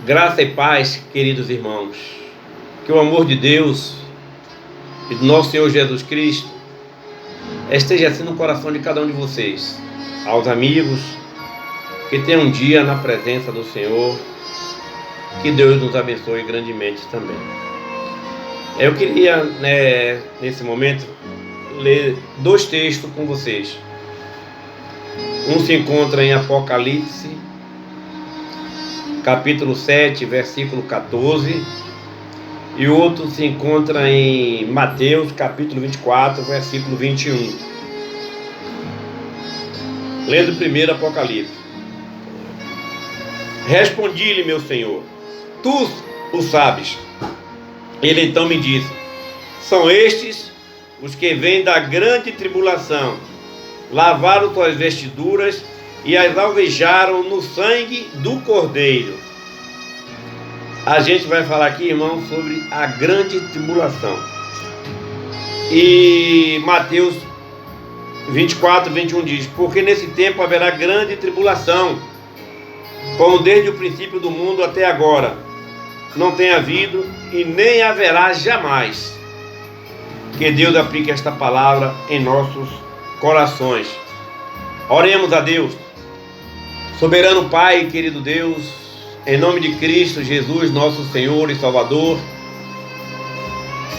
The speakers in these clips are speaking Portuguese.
Graça e paz, queridos irmãos. Que o amor de Deus e do nosso Senhor Jesus Cristo esteja assim no coração de cada um de vocês. Aos amigos, que tenham um dia na presença do Senhor. Que Deus nos abençoe grandemente também. Eu queria, nesse momento, ler dois textos com vocês. Um se encontra em Apocalipse, capítulo 7, versículo 14, e o outro se encontra em Mateus, capítulo 24, versículo 21. Lendo primeiro Apocalipse. Respondi-lhe, meu Senhor, tu o sabes. Ele então me disse: são estes os que vêm da grande tribulação, lavaram suas vestiduras e as alvejaram no sangue do Cordeiro. A gente vai falar aqui, irmão, sobre a grande tribulação. E Mateus 24, 21 diz: porque nesse tempo haverá grande tribulação, como desde o princípio do mundo até agora não tem havido e nem haverá jamais. Que Deus aplique esta palavra em nossos corações. Oremos a Deus. Soberano Pai, querido Deus, em nome de Cristo Jesus, nosso Senhor e Salvador,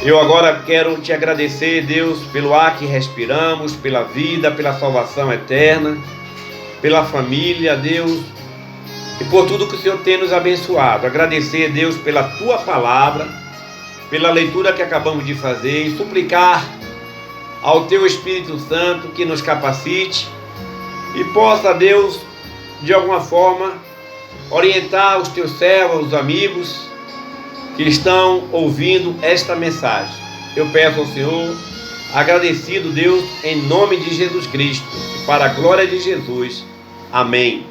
eu agora quero te agradecer, Deus, pelo ar que respiramos, pela vida, pela salvação eterna, pela família, Deus, e por tudo que o Senhor tem nos abençoado. Agradecer, Deus, pela tua palavra, pela leitura que acabamos de fazer, e suplicar ao teu Espírito Santo que nos capacite e possa, Deus, de alguma forma, orientar os teus servos, os amigos que estão ouvindo esta mensagem. Eu peço ao Senhor, agradecido, Deus, em nome de Jesus Cristo, e para a glória de Jesus. Amém.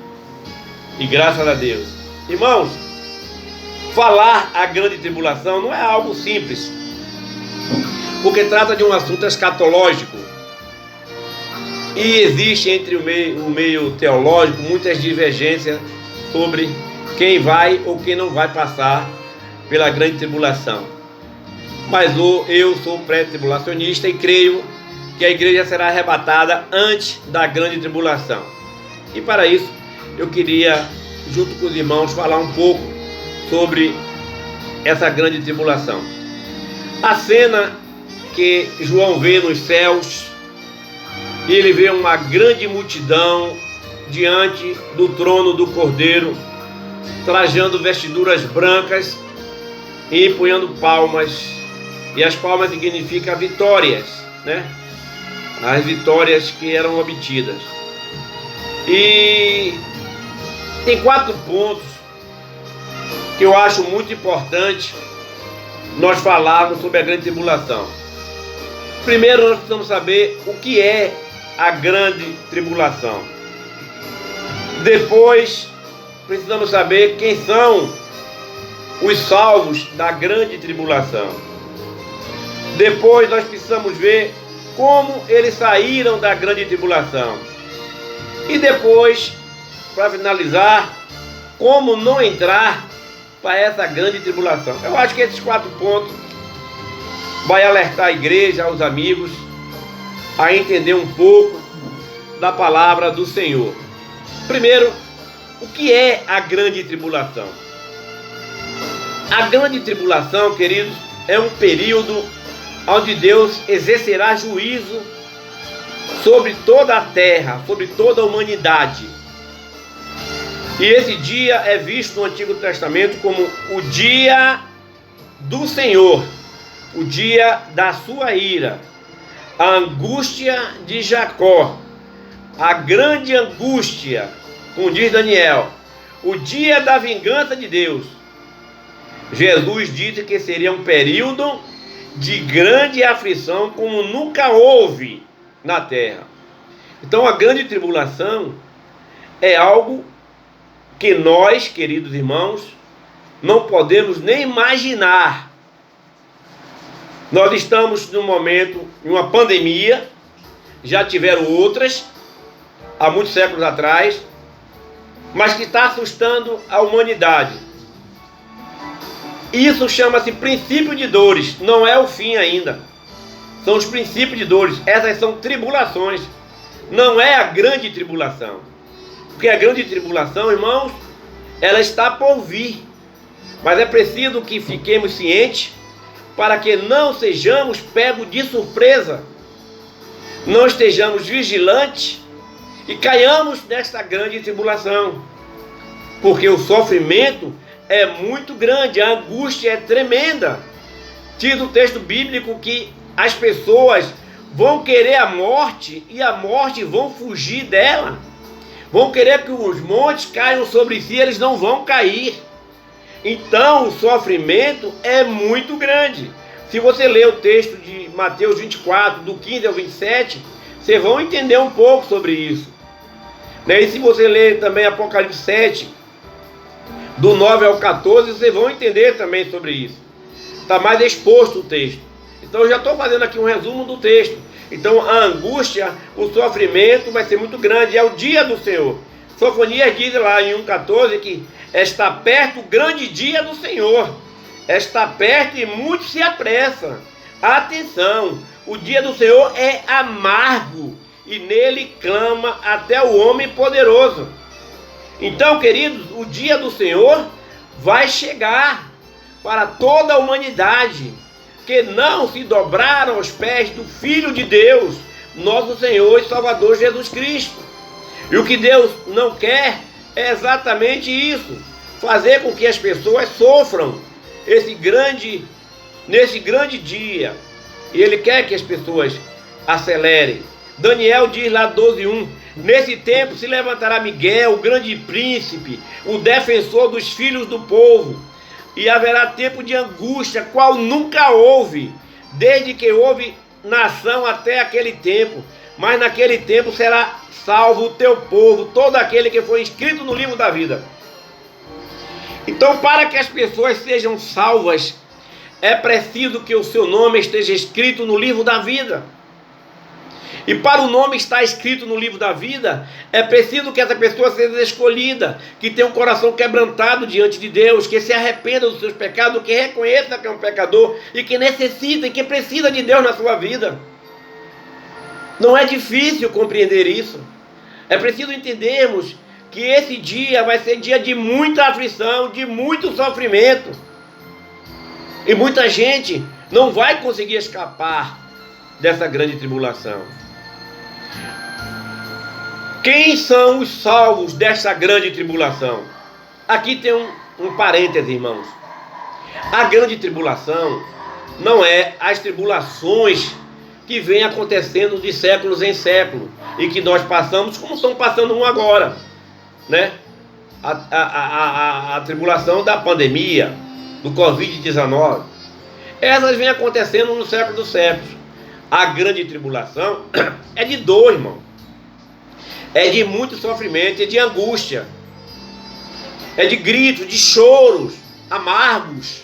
E graças a Deus. Irmãos, falar a grande tribulação não é algo simples, porque trata de um assunto escatológico. E existe entre o meio teológico muitas divergências sobre quem vai ou quem não vai passar pela grande tribulação. Mas eu sou pré-tribulacionista e creio que a igreja será arrebatada antes da grande tribulação. E para isso, eu queria, junto com os irmãos, falar um pouco sobre essa grande tribulação. A cena que João vê nos céus, e ele vê uma grande multidão diante do trono do Cordeiro, trajando vestiduras brancas e empunhando palmas. E as palmas significam vitórias, né? As vitórias que eram obtidas. E tem 4 pontos que eu acho muito importante nós falarmos sobre a grande tribulação. Primeiro, nós precisamos saber o que é a grande tribulação. Depois, precisamos saber quem são os salvos da grande tribulação. Depois, nós precisamos ver como eles saíram da grande tribulação. E depois, para finalizar, como não entrar para essa grande tribulação. Eu acho que esses 4 pontos vai alertar a igreja, os amigos, a entender um pouco da palavra do Senhor. Primeiro, o que é a grande tribulação? A grande tribulação, queridos, é um período onde Deus exercerá juízo sobre toda a terra, sobre toda a humanidade. E esse dia é visto no Antigo Testamento como o dia do Senhor, o dia da sua ira, a angústia de Jacó, a grande angústia, como diz Daniel, o dia da vingança de Deus. Jesus disse que seria um período de grande aflição como nunca houve na terra. Então a grande tribulação é algo que nós, queridos irmãos, não podemos nem imaginar. Nós estamos num momento, em uma pandemia, já tiveram outras, há muitos séculos atrás, mas que está assustando a humanidade. Isso chama-se princípio de dores, não é o fim ainda. São os princípios de dores, essas são tribulações, não é a grande tribulação. Porque a grande tribulação, irmãos, ela está por vir. Mas é preciso que fiquemos cientes para que não sejamos pegos de surpresa, não estejamos vigilantes e caiamos nesta grande tribulação. Porque o sofrimento é muito grande, a angústia é tremenda. Diz o texto bíblico que as pessoas vão querer a morte e a morte vão fugir dela. Vão querer que os montes caiam sobre si, eles não vão cair. Então o sofrimento é muito grande. Se você ler o texto de Mateus 24, do 15 ao 27, vocês vão entender um pouco sobre isso. E se você ler também Apocalipse 7, do 9 ao 14, vocês vão entender também sobre isso. Está mais exposto o texto. Então eu já estou fazendo aqui um resumo do texto. Então a angústia, o sofrimento vai ser muito grande. É o dia do Senhor. Sofonias diz lá em 1,14 que está perto o grande dia do Senhor. Está perto e muito se apressa. Atenção, o dia do Senhor é amargo e nele clama até o homem poderoso. Então, queridos, o dia do Senhor vai chegar para toda a humanidade que não se dobraram aos pés do Filho de Deus, nosso Senhor e Salvador Jesus Cristo. E o que Deus não quer é exatamente isso, fazer com que as pessoas sofram nesse grande dia. E Ele quer que as pessoas acelerem. Daniel diz lá 12:1, nesse tempo se levantará Miguel, o grande príncipe, o defensor dos filhos do povo, e haverá tempo de angústia, qual nunca houve, desde que houve nação até aquele tempo. Mas naquele tempo será salvo o teu povo, todo aquele que foi inscrito no livro da vida. Então, para que as pessoas sejam salvas, é preciso que o seu nome esteja escrito no livro da vida. E para o nome estar escrito no livro da vida, é preciso que essa pessoa seja escolhida, que tenha um coração quebrantado diante de Deus, que se arrependa dos seus pecados, que reconheça que é um pecador e que necessita e que precisa de Deus na sua vida. Não é difícil compreender isso. É preciso entendermos que esse dia vai ser dia de muita aflição, de muito sofrimento. E muita gente não vai conseguir escapar dessa grande tribulação. Quem são os salvos dessa grande tribulação? Aqui tem um parêntese, irmãos. A grande tribulação não é as tribulações que vêm acontecendo de séculos em século e que nós passamos, como estão passando um agora, né? A tribulação da pandemia, do Covid-19. Essas vêm acontecendo no século dos séculos. A grande tribulação é de dor, irmão. É de muito sofrimento, é de angústia. É de gritos, de choros amargos.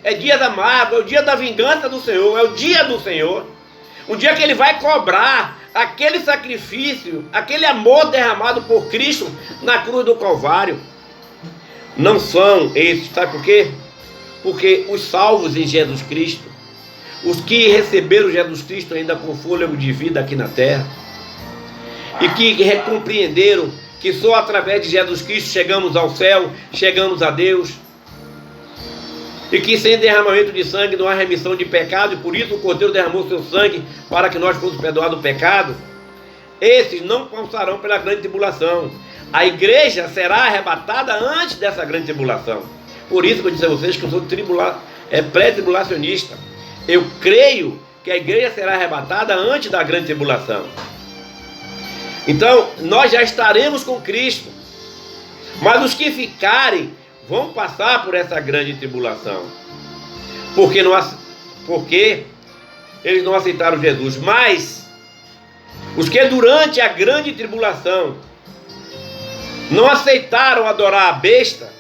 É dias amargos, é o dia da vingança do Senhor, é o dia do Senhor. Um dia que Ele vai cobrar aquele sacrifício, aquele amor derramado por Cristo na cruz do Calvário. Não são esses, sabe por quê? Porque os salvos em Jesus Cristo, os que receberam Jesus Cristo ainda com fôlego de vida aqui na terra, e que compreenderam que só através de Jesus Cristo chegamos ao céu, chegamos a Deus, e que sem derramamento de sangue não há remissão de pecado, e por isso o Cordeiro derramou seu sangue para que nós fôssemos perdoados do pecado. Esses não passarão pela grande tribulação. A igreja será arrebatada antes dessa grande tribulação. Por isso que eu disse a vocês que eu sou pré-tribulacionista. Eu creio que a igreja será arrebatada antes da grande tribulação. Então, nós já estaremos com Cristo. Mas os que ficarem vão passar por essa grande tribulação. Porque eles não aceitaram Jesus. Mas os que durante a grande tribulação não aceitaram adorar a besta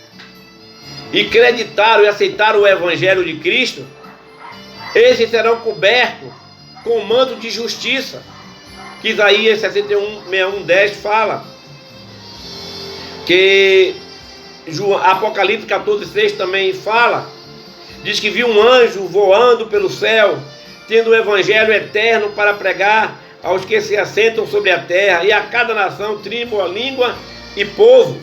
e acreditaram e aceitaram o evangelho de Cristo, esses serão cobertos com o manto de justiça, que Isaías 61:10 fala, que Apocalipse 14:6 também fala, Diz que viu um anjo voando pelo céu, tendo o evangelho eterno para pregar aos que se assentam sobre a terra e a cada nação, tribo, língua e povo.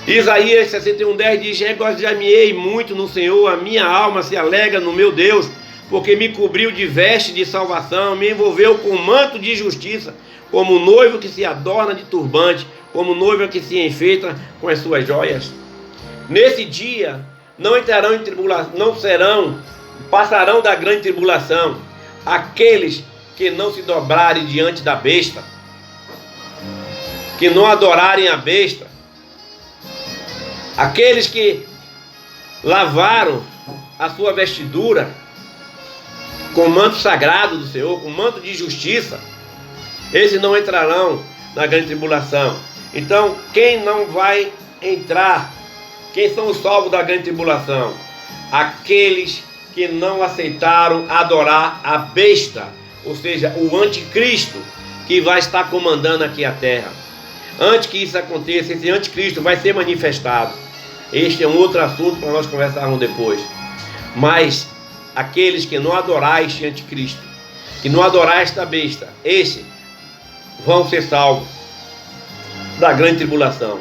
Isaías 61:10 diz: regozijar-me-ei muito no Senhor, a minha alma se alegra no meu Deus, porque me cobriu de veste de salvação, me envolveu com manto de justiça, como noivo que se adorna de turbante, como noiva que se enfeita com as suas joias. Nesse dia não entrarão em tribulação, passarão da grande tribulação aqueles que não se dobrarem diante da besta, que não adorarem a besta, aqueles que lavaram a sua vestidura com o manto sagrado do Senhor, com o manto de justiça, esses não entrarão na grande tribulação. Então, quem não vai entrar? Quem são os salvos da grande tribulação? Aqueles que não aceitaram adorar a besta, ou seja, o anticristo, que vai estar comandando aqui a terra. Antes que isso aconteça, esse anticristo vai ser manifestado. Este é um outro assunto para nós conversarmos depois. Mas aqueles que não adorar este anticristo, que não adorar esta besta, esses vão ser salvos da grande tribulação.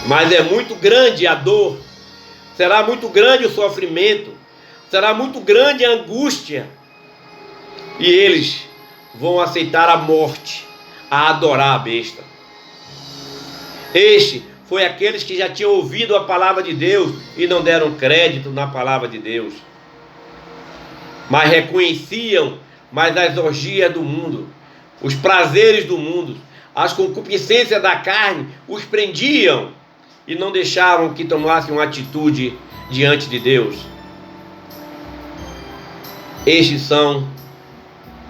Mas é muito grande a dor, será muito grande o sofrimento, será muito grande a angústia, e eles vão aceitar a morte, a adorar a besta. Este foi aqueles que já tinham ouvido a palavra de Deus e não deram crédito na palavra de Deus, mas reconheciam mais as orgias do mundo, os prazeres do mundo, as concupiscências da carne os prendiam e não deixavam que tomassem uma atitude diante de Deus. Estes são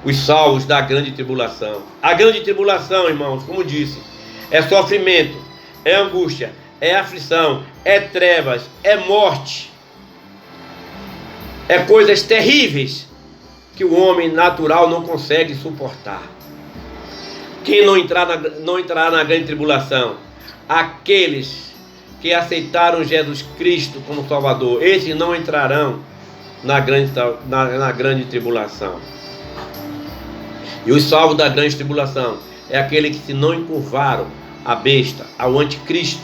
os salvos da grande tribulação. A grande tribulação, irmãos, como disse, é sofrimento, é angústia, é aflição, é trevas, é morte, é coisas terríveis que o homem natural não consegue suportar. Quem não entrará na grande tribulação? Aqueles que aceitaram Jesus Cristo como Salvador, esses não entrarão na grande tribulação. E os salvos da grande tribulação é aquele que se não encurvaram à besta, ao anticristo.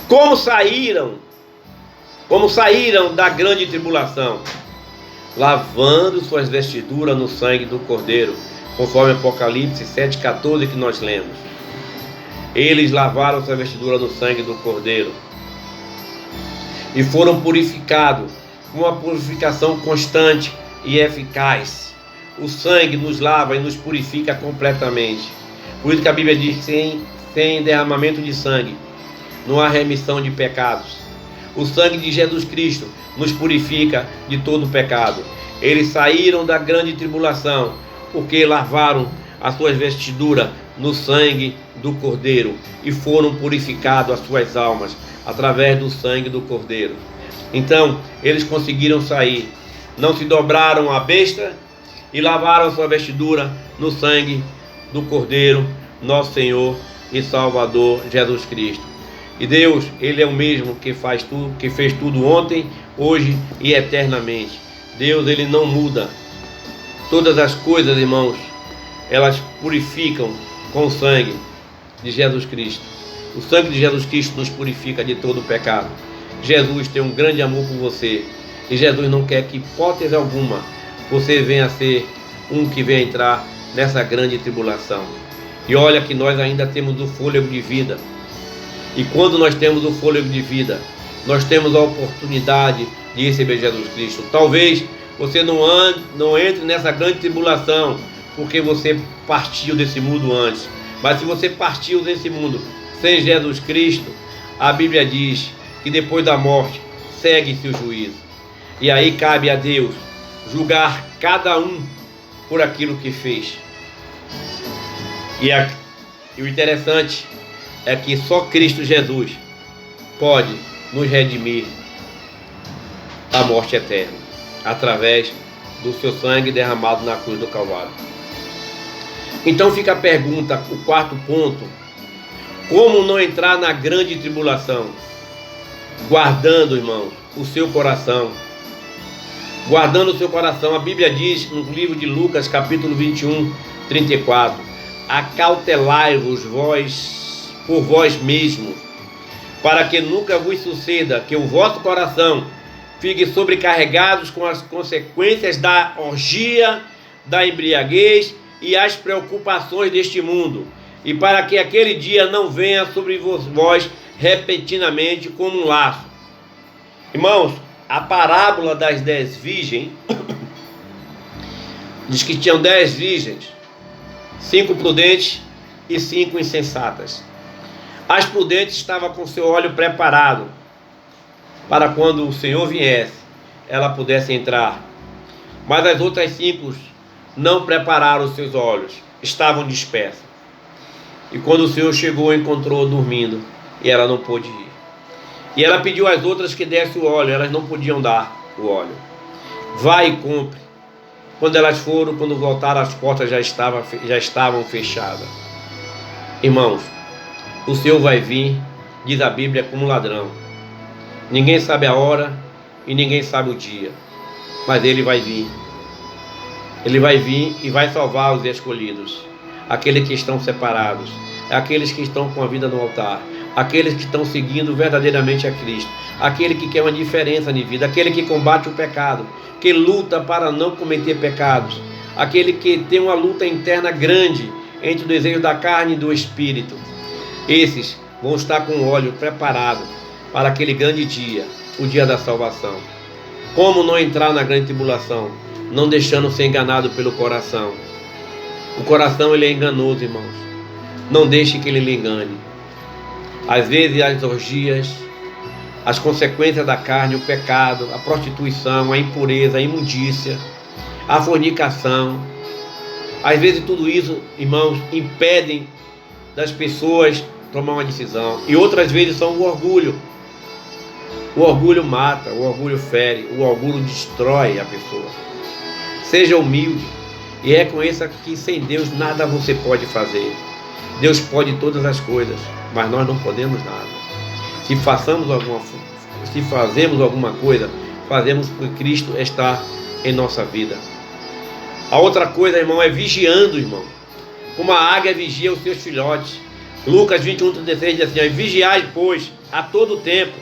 Como saíram da grande tribulação? Lavando suas vestiduras no sangue do Cordeiro, conforme Apocalipse 7,14 que nós lemos. Eles lavaram sua vestidura no sangue do Cordeiro e foram purificados com uma purificação constante e eficaz. O sangue nos lava e nos purifica completamente. Por isso que a Bíblia diz que sem derramamento de sangue não há remissão de pecados. O sangue de Jesus Cristo nos purifica de todo pecado. Eles saíram da grande tribulação porque lavaram as suas vestiduras no sangue do Cordeiro e foram purificados as suas almas através do sangue do Cordeiro. Então eles conseguiram sair, não se dobraram à besta e lavaram a sua vestidura no sangue do Cordeiro, nosso Senhor e Salvador Jesus Cristo. E Deus, Ele é o mesmo que faz tudo, que fez tudo ontem, hoje e eternamente. Deus, Ele não muda. Todas as coisas, irmãos, elas purificam com o sangue de Jesus Cristo. O sangue de Jesus Cristo nos purifica de todo o pecado. Jesus tem um grande amor por você. E Jesus não quer que, hipótese alguma, você venha a ser um que venha entrar nessa grande tribulação. E olha que nós ainda temos o fôlego de vida. E quando nós temos o fôlego de vida, nós temos a oportunidade de receber Jesus Cristo. Talvez você não entre nessa grande tribulação porque você partiu desse mundo antes. Mas se você partiu desse mundo sem Jesus Cristo, a Bíblia diz que depois da morte segue-se o juízo. E aí cabe a Deus julgar cada um por aquilo que fez. E o interessante é que só Cristo Jesus pode nos redimir da morte eterna, através do seu sangue derramado na cruz do Calvário. Então fica a pergunta, o quarto ponto: como não entrar na grande tribulação? guardando, irmãos, o seu coração. Guardando o seu coração. A Bíblia diz no livro de Lucas, capítulo 21, 34: acautelai-vos por vós mesmos, para que nunca vos suceda que o vosso coração fique sobrecarregados com as consequências da orgia, da embriaguez e as preocupações deste mundo, e para que aquele dia não venha sobre vós repentinamente como um laço. Irmãos, a parábola das 10 virgens diz que tinham 10 virgens, 5 prudentes e 5 insensatas. As prudentes estavam com seu óleo preparado para quando o Senhor viesse, ela pudesse entrar. Mas as outras 5 não prepararam os seus olhos, estavam dispersas. E quando o Senhor chegou, encontrou dormindo, e ela não pôde ir. E ela pediu às outras que dessem o óleo, elas não podiam dar o óleo. Vai e compre. Quando elas foram, quando voltaram, as portas já estavam fechadas. Irmãos, o Senhor vai vir, diz a Bíblia, como ladrão. Ninguém sabe a hora e ninguém sabe o dia, mas Ele vai vir. Ele vai vir e vai salvar os escolhidos, aqueles que estão separados, aqueles que estão com a vida no altar, aqueles que estão seguindo verdadeiramente a Cristo, aquele que quer uma diferença de vida, aquele que combate o pecado, que luta para não cometer pecados, aquele que tem uma luta interna grande entre o desejo da carne e do espírito. Esses vão estar com o óleo preparado para aquele grande dia, o dia da salvação. Como não entrar na grande tribulação? Não deixando ser enganado pelo coração. O coração, ele é enganoso, irmãos. Não deixe que ele lhe engane. Às vezes as orgias, as consequências da carne, o pecado, a prostituição, a impureza, a imundícia, a fornicação, às vezes tudo isso, irmãos, impedem das pessoas tomar uma decisão. E outras vezes são o orgulho. O orgulho mata, o orgulho fere, o orgulho destrói a pessoa. Seja humilde e reconheça que sem Deus nada você pode fazer. Deus pode todas as coisas, mas nós não podemos nada. Se fazemos alguma coisa, fazemos porque Cristo está em nossa vida. A outra coisa, irmão, é vigiando, irmão. Como a águia vigia os seus filhotes. Lucas 21:36 diz assim: vigiai, pois, a todo tempo,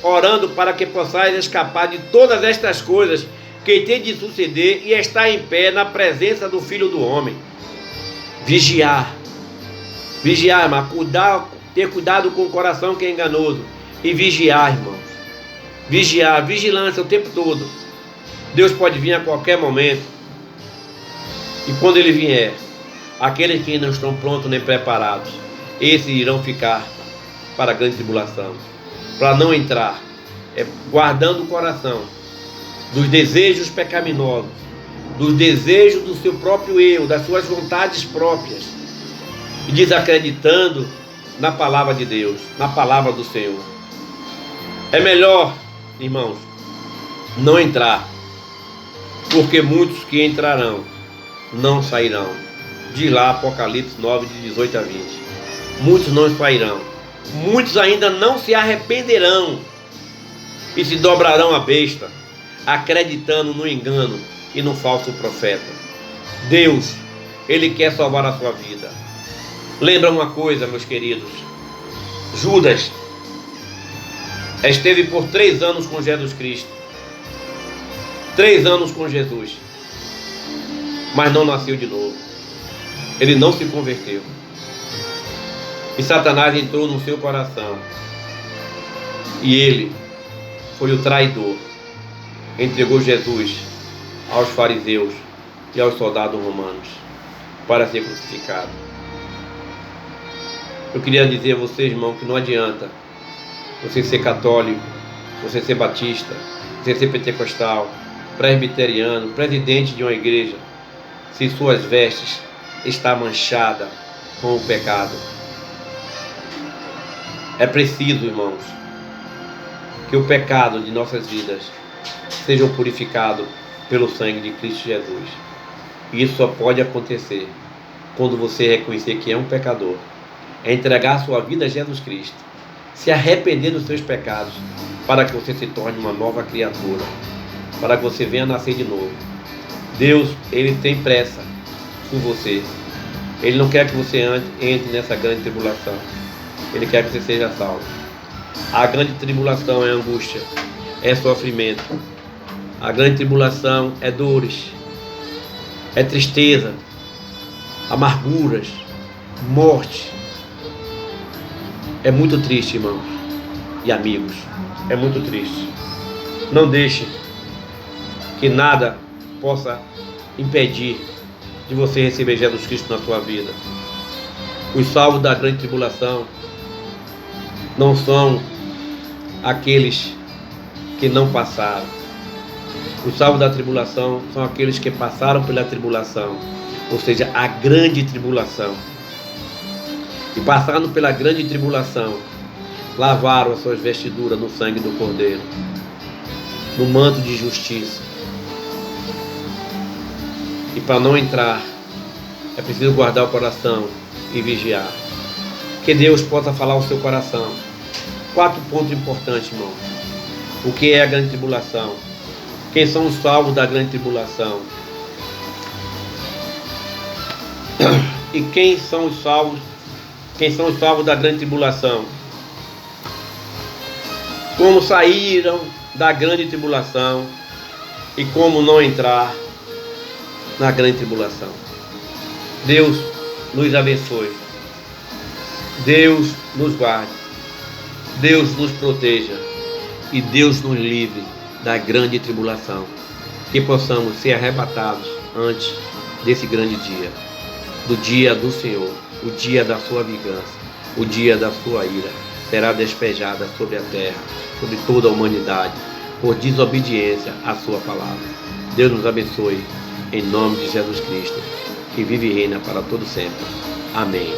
orando para que possais escapar de todas estas coisas que tem de suceder e estar em pé na presença do Filho do Homem. Vigiar. Vigiar, irmão. Ter cuidado com o coração que é enganoso. E vigiar, irmãos. Vigiar, vigilância o tempo todo. Deus pode vir a qualquer momento. E quando Ele vier, aqueles que não estão prontos nem preparados, esses irão ficar para a grande tribulação. Para não entrar, guardando o coração dos desejos pecaminosos, dos desejos do seu próprio eu, das suas vontades próprias, e desacreditando na palavra de Deus, na palavra do Senhor. É melhor, irmãos, não entrar, porque muitos que entrarão não sairão. Diz lá Apocalipse 9, de 18 a 20. Muitos não sairão. Muitos ainda não se arrependerão e se dobrarão à besta, acreditando no engano e no falso profeta. Deus, Ele quer salvar a sua vida. Lembra uma coisa, meus queridos. Judas esteve por 3 anos com Jesus Cristo. 3 anos com Jesus. Mas não nasceu de novo. Ele não se converteu. E Satanás entrou no seu coração. E ele foi o traidor. Entregou Jesus aos fariseus e aos soldados romanos para ser crucificado. Eu queria dizer a vocês, irmão, que não adianta você ser católico, você ser batista, você ser pentecostal, presbiteriano, presidente de uma igreja, se suas vestes estão manchadas com o pecado. É preciso, irmãos, que o pecado de nossas vidas sejam purificados pelo sangue de Cristo Jesus. E isso só pode acontecer quando você reconhecer que é um pecador, entregar sua vida a Jesus Cristo, se arrepender dos seus pecados para que você se torne uma nova criatura, para que você venha nascer de novo. Deus, Ele tem pressa por você. Ele não quer que você entre nessa grande tribulação. Ele quer que você seja salvo. A grande tribulação é angústia, é sofrimento. A grande tribulação é dores, é tristeza, amarguras, morte. É muito triste, irmãos e amigos. É muito triste. Não deixe que nada possa impedir de você receber Jesus Cristo na sua vida. Os salvos da grande tribulação não são aqueles que não passaram. Os salvos da tribulação são aqueles que passaram pela tribulação, ou seja, a grande tribulação. E passando pela grande tribulação, lavaram as suas vestiduras no sangue do Cordeiro, no manto de justiça. E para não entrar, é preciso guardar o coração e vigiar. Que Deus possa falar ao seu coração. 4 pontos importantes, irmão. O que é a grande tribulação? Quem são os salvos da grande tribulação? E quem são os salvos? Quem são os salvos da grande tribulação? Como saíram da grande tribulação e como não entrar na grande tribulação. Deus nos abençoe. Deus nos guarde. Deus nos proteja. E Deus nos livre da grande tribulação. Que possamos ser arrebatados antes desse grande dia. Do dia do Senhor. O dia da sua vingança. O dia da sua ira. Será despejada sobre a terra. Sobre toda a humanidade. Por desobediência à sua palavra. Deus nos abençoe. Em nome de Jesus Cristo, que vive e reina para todo sempre. Amém.